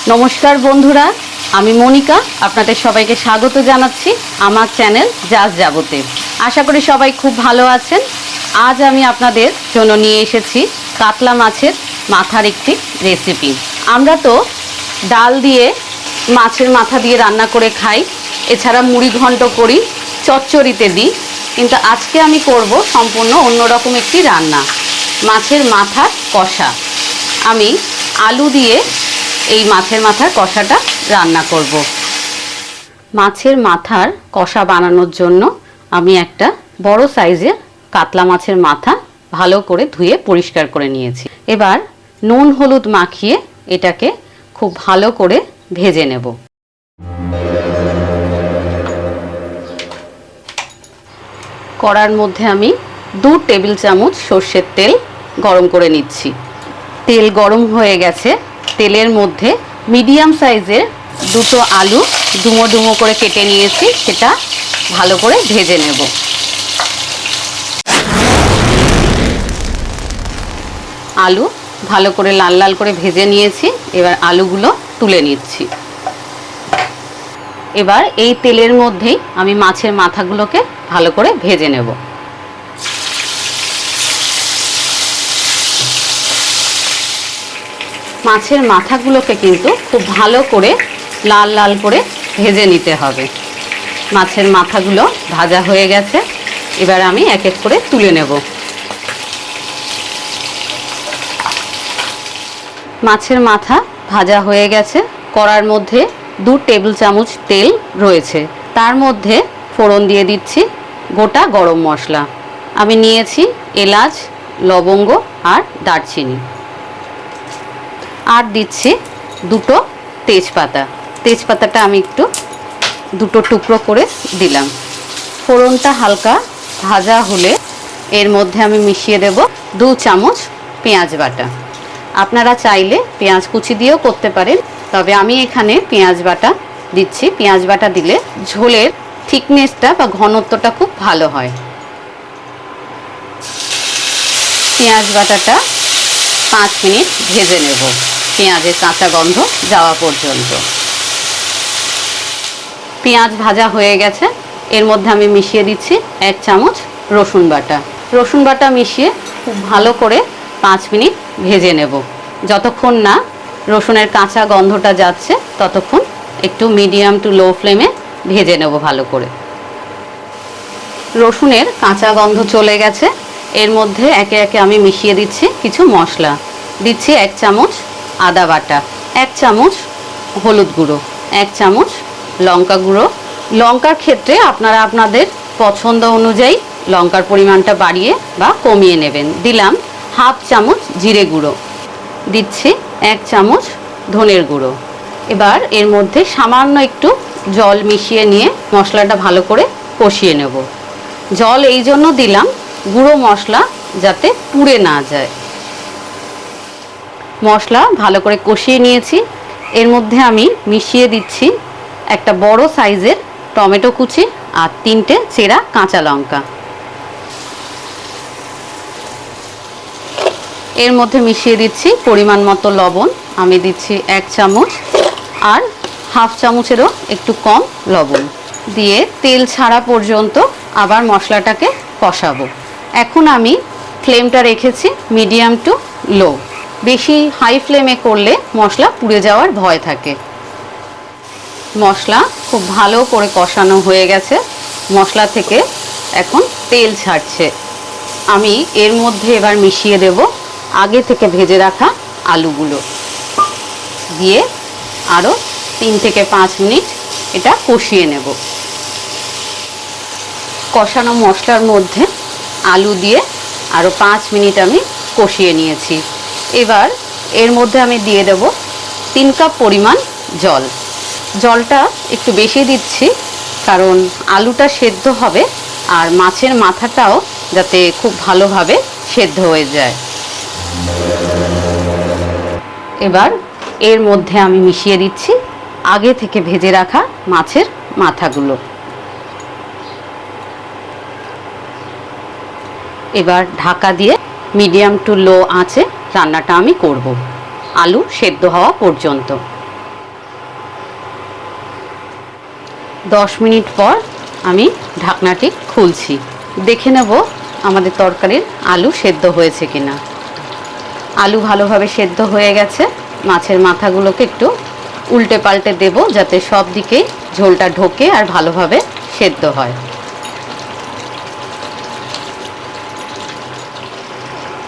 नमस्कार बंधुरा आमी मनिका आपनादेर सबाइके स्वागत जानाच्छि आमार चैनल जाबोते। आशा करी सबाई खूब भालो आछेन। आज आमी आपनादेर जोन्नो निये एसेछि कातला माछेर माथार एकटी रेसिपि। आमरा तो डाल दिए माछेर माथा दिए रान्ना करे खाई, एछाड़ा मुड़ी घंट करी, चच्चड़िते दिई, किन्तु आजके आमी करब सम्पूर्ण अन्यरकम एकटी रान्ना, माछेर माथार कषा। आमी आलू दिए এই মাছের মাথার কষাটা রান্না করব। মাছের মাথার কষা বানানোর জন্য আমি একটা বড় সাইজের কাতলা মাছের মাথা ভালো করে ধুয়ে পরিষ্কার করে নিয়েছি। এবার নুন হলুদ মাখিয়ে এটাকে খুব ভালো করে ভেজে নেব। কড়ার মধ্যে আমি 2 টেবিল চামচ সরষের তেল গরম করে নিচ্ছি। তেল গরম হয়ে গেছে। তেলের মধ্যে মিডিয়াম সাইজের দুটো আলু ডুমো ডুমো করে কেটে নিয়েছি, সেটা ভালো করে ভেজে নেব। আলু ভালো করে লাল লাল করে ভেজে নিয়েছি। এবার আলুগুলো তুলে নিচ্ছি। এবার এই তেলের মধ্যেই আমি মাছের মাথাগুলোকে ভালো করে ভেজে নেব। মাছের মাথাগুলোকে কিন্তু খুব ভালো করে লাল লাল করে ভেজে নিতে হবে। মাছের মাথাগুলো ভাজা হয়ে গেছে। এবার আমি এক এক করে তুলে নেব। মাছের মাথা ভাজা হয়ে গেছে। কড়ার মধ্যে 2 টেবিল চামচ তেল রয়েছে, তার মধ্যে ফোড়ন দিয়ে দিচ্ছি গোটা গরম মশলা। আমি নিয়েছি এলাচ, লবঙ্গ আর দারচিনি, আর দিচ্ছি দুটো তেজপাতা। তেজপাতাটা আমি একটু দুটো টুকরো করে দিলাম। ফোড়নটা হালকা ভাজা হলে এর মধ্যে আমি মিশিয়ে দেব 2 চামচ পেঁয়াজ বাটা। আপনারা চাইলে পেঁয়াজ কুচি দিয়েও করতে পারেন, তবে আমি এখানে পেঁয়াজ বাটা দিচ্ছি। পেঁয়াজ বাটা দিলে ঝোলের থিকনেসটা বা ঘনত্বটা খুব ভালো হয়। পেঁয়াজ বাটাটা 5 মিনিট ভেজে নেব, পেঁয়াজের কাঁচা গন্ধ যাওয়া পর্যন্ত। পেঁয়াজ ভাজা হয়ে গেছে। এর মধ্যে আমি মিশিয়ে দিচ্ছি 1 চামচ রসুন বাটা। রসুন বাটা মিশিয়ে খুব ভালো করে 5 মিনিট ভেজে নেব। যতক্ষণ না রসুনের কাঁচা গন্ধটা যাচ্ছে ততক্ষণ একটু মিডিয়াম টু লো ফ্লেমে ভেজে নেব ভালো করে। রসুনের কাঁচা গন্ধ চলে গেছে। এর মধ্যে একে একে আমি মিশিয়ে দিচ্ছি কিছু মশলা। দিচ্ছি 1 চামচ আদা বাটা, 1 চামচ হলুদ গুঁড়ো, 1 চামচ লঙ্কা গুঁড়ো। লঙ্কার ক্ষেত্রে আপনারা আপনাদের পছন্দ অনুযায়ী লঙ্কার পরিমাণটা বাড়িয়ে বা কমিয়ে নেবেন। দিলাম 1/2 চামচ জিরে গুঁড়ো, দিচ্ছি 1 চামচ ধনের গুঁড়ো। এবার এর মধ্যে সামান্য একটু জল মিশিয়ে নিয়ে মশলাটা ভালো করে কষিয়ে নেব। জল এই জন্য দিলাম গুঁড়ো মশলা যাতে পুড়ে না যায়। মশলা ভালো করে কষিয়ে নিয়েছি। এর মধ্যে আমি মিশিয়ে দিচ্ছি একটা বড় সাইজের টমেটো কুচি আর 3টে চেরা কাঁচা লঙ্কা। এর মধ্যে মিশিয়ে দিচ্ছি পরিমাণ মতো লবণ। আমি দিচ্ছি 1 চামচ আর 1/2 চামচেরও একটু কম লবণ দিয়ে তেল ছাড়া পর্যন্ত আবার মশলাটাকে কষাবো। এখন আমি ফ্লেমটা রেখেছি মিডিয়াম টু লো। বেশি হাই ফ্লেমে করলে মশলা পুড়ে যাওয়ার ভয় থাকে। মশলা খুব ভালো করে কষানো হয়ে গেছে। মশলা থেকে এখন তেল ছাড়ছে। আমি এর মধ্যে এবার মিশিয়ে দেব আগে থেকে ভেজে রাখা আলুগুলো, দিয়ে আরও 3 থেকে 5 মিনিট এটা কষিয়ে নেব। কষানো মশলার মধ্যে আলু দিয়ে আরও 5 মিনিট আমি কষিয়ে নিয়েছি। এবার এর মধ্যে আমি দিয়ে দেব 3 কাপ পরিমাণ জল। জলটা একটু বেশি দিচ্ছি কারণ আলুটা সেদ্ধ হবে আর মাছের মাথাটাও যাতে খুব ভালোভাবে সেদ্ধ হয়ে যায়। এবার এর মধ্যে আমি মিশিয়ে দিচ্ছি আগে থেকে ভেজে রাখা মাছের মাথাগুলো। এবার ঢাকা দিয়ে মিডিয়াম টু লো আঁচে রান্নাটা আমি করব আলু সেদ্ধ হওয়া পর্যন্ত। 10 মিনিট পর আমি ঢাকনাটি খুলছি, দেখে নেব আমাদের তরকারির আলু সেদ্ধ হয়েছে কিনা। আলু ভালোভাবে সেদ্ধ হয়ে গেছে। মাছের মাথাগুলোকে একটু উল্টে পাল্টে দেব যাতে সব দিকেই ঝোলটা ঢোকে আর ভালোভাবে সেদ্ধ হয়।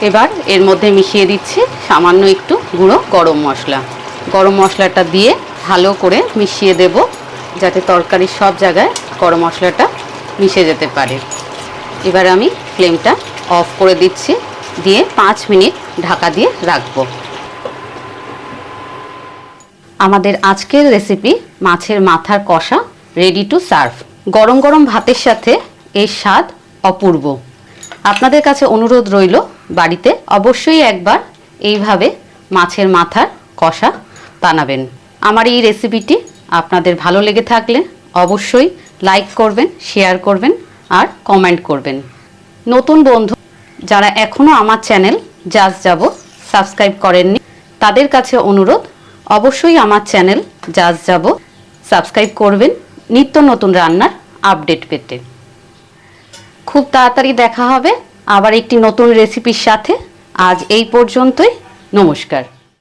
এবার এর মধ্যে মিশিয়ে দিচ্ছি সামান্য একটু গুঁড়ো গরম মশলা। গরম মশলাটা দিয়ে ভালো করে মিশিয়ে দেব যাতে তরকারির সব জায়গায় গরম মশলাটা মিশে যেতে পারে। এবার আমি ফ্লেমটা অফ করে দিচ্ছি, দিয়ে 5 মিনিট ঢাকা দিয়ে রাখবো। আমাদের আজকের রেসিপি মাছের মাথার কষা রেডি টু সার্ভ। গরম গরম ভাতের সাথে এর স্বাদ অপূর্ব। আপনাদের কাছে অনুরোধ রইল বাড়িতে অবশ্যই একবার এইভাবে মাছের মাথার কষা বানাবেন। আমার এই রেসিপিটি আপনাদের ভালো লেগে থাকলে অবশ্যই লাইক করবেন, শেয়ার করবেন আর কমেন্ট করবেন। নতুন বন্ধু যারা এখনও আমার চ্যানেল জাস্ট যাবো সাবস্ক্রাইব করেননি তাদের কাছে অনুরোধ অবশ্যই আমার চ্যানেল জাস্ট যাবো সাবস্ক্রাইব করবেন নিত্য নতুন রান্নার আপডেট পেতে। খুব তাড়াতাড়ি দেখা হবে আবার একটি নতুন রেসিপির সাথে। আজ এই পর্যন্তই, নমস্কার।